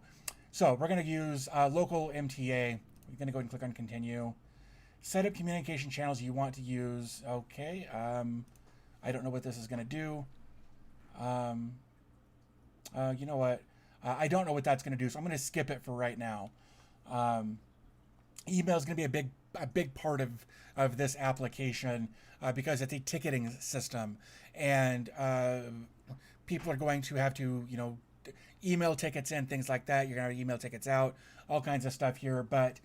So we're going to use local MTA. We're going to go ahead and click on continue. Set up communication channels you want to use. Okay. I don't know what this is going to do. You know what? I don't know what that's going to do, so I'm going to skip it for right now. Email is going to be a big part of this application because it's a ticketing system, and people are going to have to, email tickets in, things like that. You're going to have email tickets out, all kinds of stuff here. But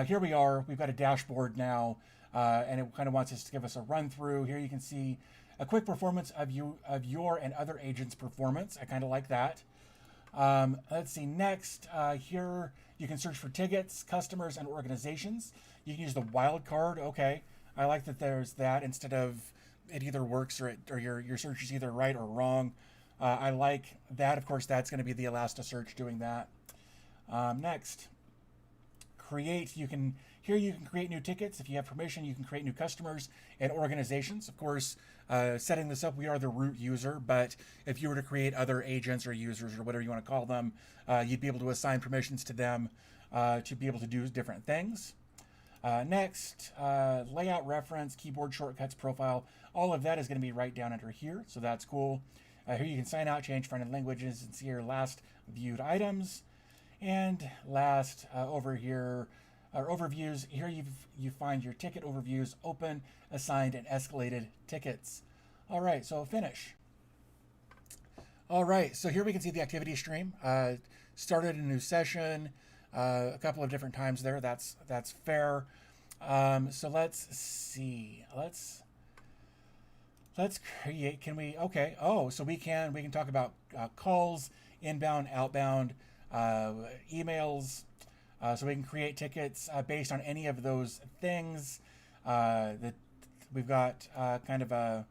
here we are. We've got a dashboard now, and it kind of wants us to give us a run through. Here you can see a quick performance of your and other agents' performance. I kind of like that. Let's see, next, here you can search for tickets, customers, and organizations. You can use the wildcard. Okay, I like that there's that instead of it either works or your search is either right or wrong. I like that. Of course, that's going to be the Elasticsearch doing that. Next, create. You can create new tickets. If you have permission, you can create new customers and organizations. Of course, setting this up, we are the root user, but if you were to create other agents or users or whatever you want to call them, you'd be able to assign permissions to them to be able to do different things. Next, layout reference, keyboard shortcuts, profile. All of that is going to be right down under here, so that's cool. Here you can sign out, change front-end languages, and see your last viewed items. And last, over here, our overviews. Here you find your ticket overviews, open, assigned, and escalated tickets. All right, so finish. All right, so here we can see the activity stream. Started a new session a couple of different times there. That's fair. So let's see. Let's create. Can we? Okay. Oh, so we can talk about calls, inbound, outbound, emails. So we can create tickets based on any of those things. That we've got kind of a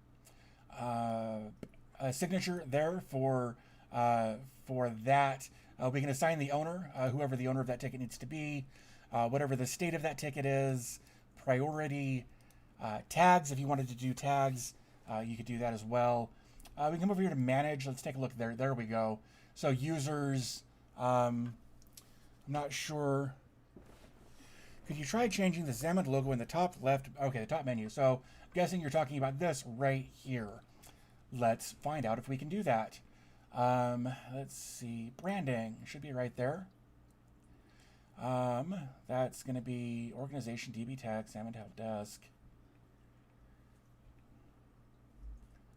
signature there for that. We can assign the owner, whoever the owner of that ticket needs to be, whatever the state of that ticket is, priority, tags. If you wanted to do tags, you could do that as well. We can come over here to manage. Let's take a look there. There we go. So users, I'm not sure. Could you try changing the Zammand logo in the top left? Okay, the top menu. So I'm guessing you're talking about this right here. Let's find out if we can do that. Let's see. Branding should be right there. That's going to be organization, DB tag, Zammand help desk.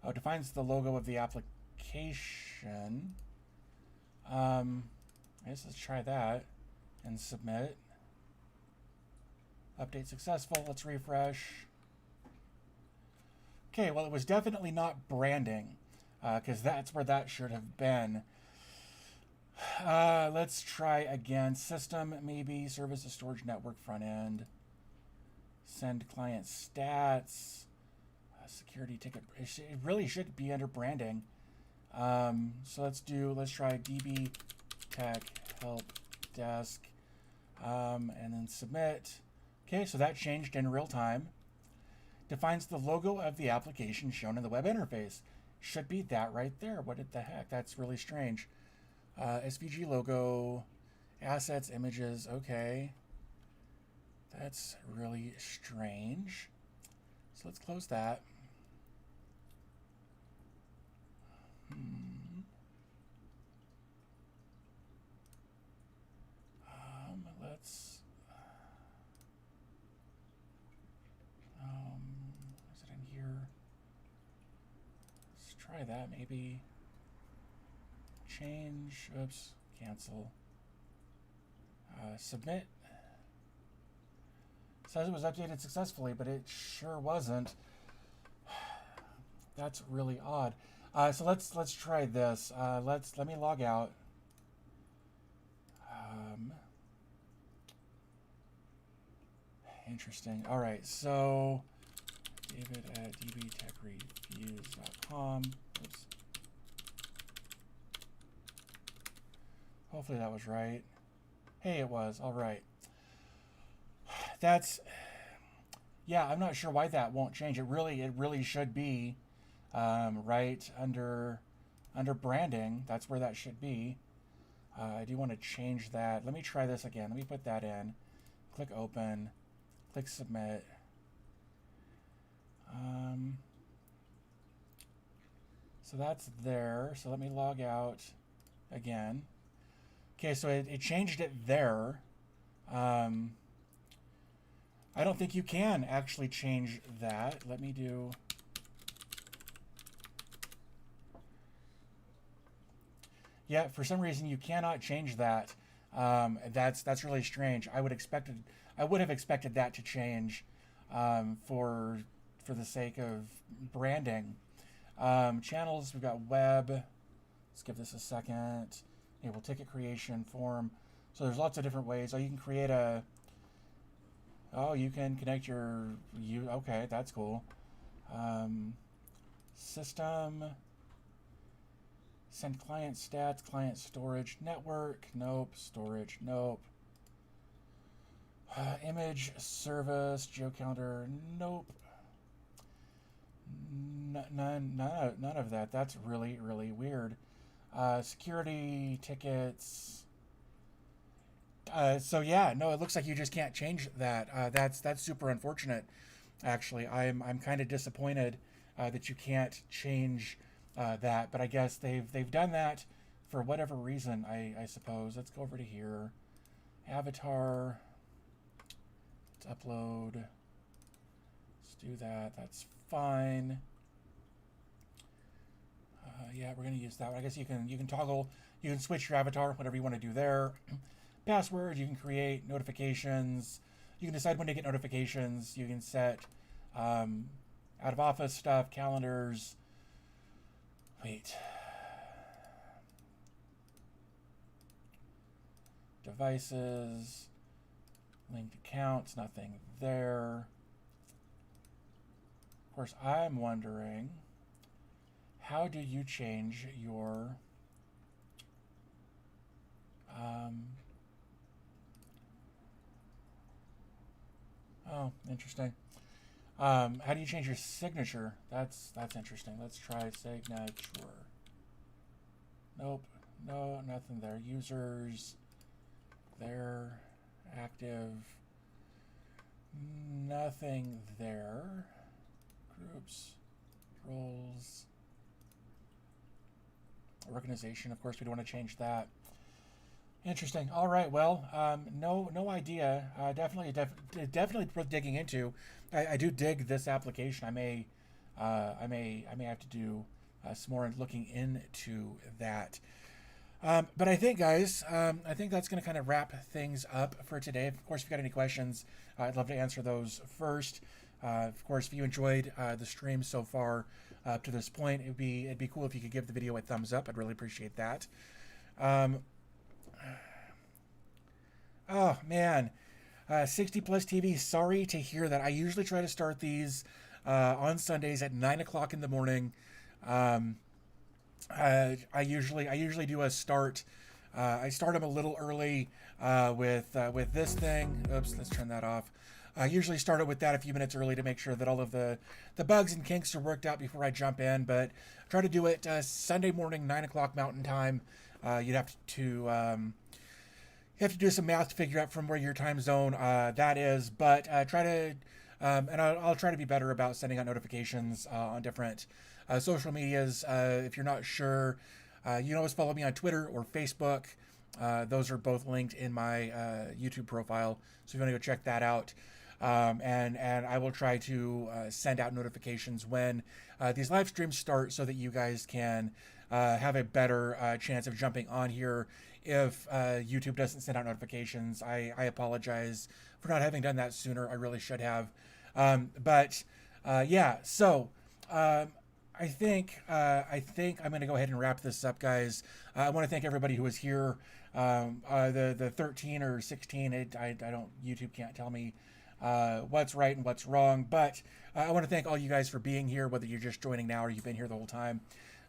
Oh, it defines the logo of the application. I guess let's try that and submit. Update successful. Let's refresh. Okay, well, it was definitely not branding, because that's where that should have been. Let's try again. System, maybe. Services, storage, network, front end. Send client stats. Security ticket. It really should be under branding. So let's try db tech help desk, and then submit. Okay, so that changed in real time. Defines the logo of the application shown in the web interface. Should be that right there. What the heck? That's really strange. SVG logo, assets, images. Okay. That's really strange. So let's close that. Let's. Is it in here? Let's try that maybe. Change. Oops. Cancel. Submit. Says it was updated successfully, but it sure wasn't. That's really odd. So let's try this. Let me log out. Interesting. All right. So David at dbtechreviews.com. Oops. Hopefully that was right. Hey, it was. All right. That's, yeah, I'm not sure why that won't change. It really should be right under branding. That's where that should be. I do want to change that. Let me try this again. Let me put that in. Click open. Click submit. So that's there. So let me log out again. Okay, so it changed it there. I don't think you can actually change that. Let me do. Yeah, for some reason you cannot change that. That's really strange. I would have expected that to change for the sake of branding. Channels, we've got web. Let's give this a second. Enable ticket creation form. So there's lots of different ways. Oh, you can create a. Oh, you can connect your. Okay, that's cool. System. Send client stats, client storage, network. Nope. Storage. Nope. Image service, geocalendar. Nope. None of that. That's really weird. Security tickets. So yeah, no, it looks like you just can't change that. That's super unfortunate. Actually, I'm kind of disappointed that you can't change that. But I guess they've done that for whatever reason. I suppose. Let's go over to here. Avatar. Let's upload. Let's do that. That's fine. Yeah, we're gonna use that one. I guess you can toggle. You can switch your avatar, whatever you want to do there. Password, you can create notifications. You can decide when to get notifications. You can set out of office stuff, calendars. Wait. Devices, linked accounts, nothing there. Of course, I'm wondering, how do you change your oh, interesting. How do you change your signature? That's interesting. Let's try signature. Nope. No, nothing there. Users. There. Active. Nothing there. Groups. Roles. Organization. Of course, we don't want to change that. Interesting. All right. Well, no idea. Definitely worth digging into. I do dig this application. I may have to do some more looking into that. But I think, guys, I think that's going to kind of wrap things up for today. Of course, if you've got any questions, I'd love to answer those first. Of course, if you enjoyed the stream so far up to this point, it'd be cool if you could give the video a thumbs up. I'd really appreciate that. Oh man, 60 Plus TV. Sorry to hear that. I usually try to start these on Sundays at 9 o'clock in the morning. I usually do a start. I start them a little early with this thing. Oops, let's turn that off. I usually start it with that a few minutes early to make sure that all of the bugs and kinks are worked out before I jump in. But try to do it Sunday morning, 9 o'clock Mountain Time. You'd have to you have to do some math to figure out from where your time zone that is. But try to and I'll try to be better about sending out notifications on different social medias. If you're not sure, you can always follow me on Twitter or Facebook. Those are both linked in my YouTube profile, so if you want to go check that out. And I will try to send out notifications when these live streams start, so that you guys can have a better chance of jumping on here. If YouTube doesn't send out notifications, I apologize for not having done that sooner. I really should have. But yeah, so I think I'm going to go ahead and wrap this up, guys. I want to thank everybody who was here. The 13 or 16, I don't, YouTube can't tell me what's right and what's wrong, but I want to thank all you guys for being here, whether you're just joining now or you've been here the whole time.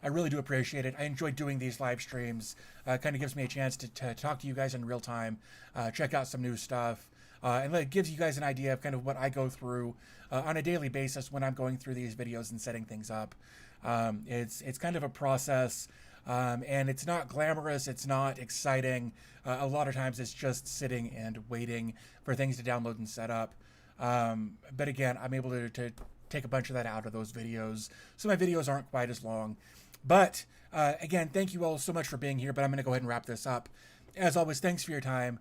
I really do appreciate it. I enjoy doing these live streams. Kind of gives me a chance to talk to you guys in real time, check out some new stuff, and it gives you guys an idea of kind of what I go through on a daily basis when I'm going through these videos and setting things up. It's kind of a process, and it's not glamorous. It's not exciting. A lot of times it's just sitting and waiting for things to download and set up. But again, I'm able to take a bunch of that out of those videos, so my videos aren't quite as long. But again, thank you all so much for being here, but I'm going to go ahead and wrap this up. As always, thanks for your time.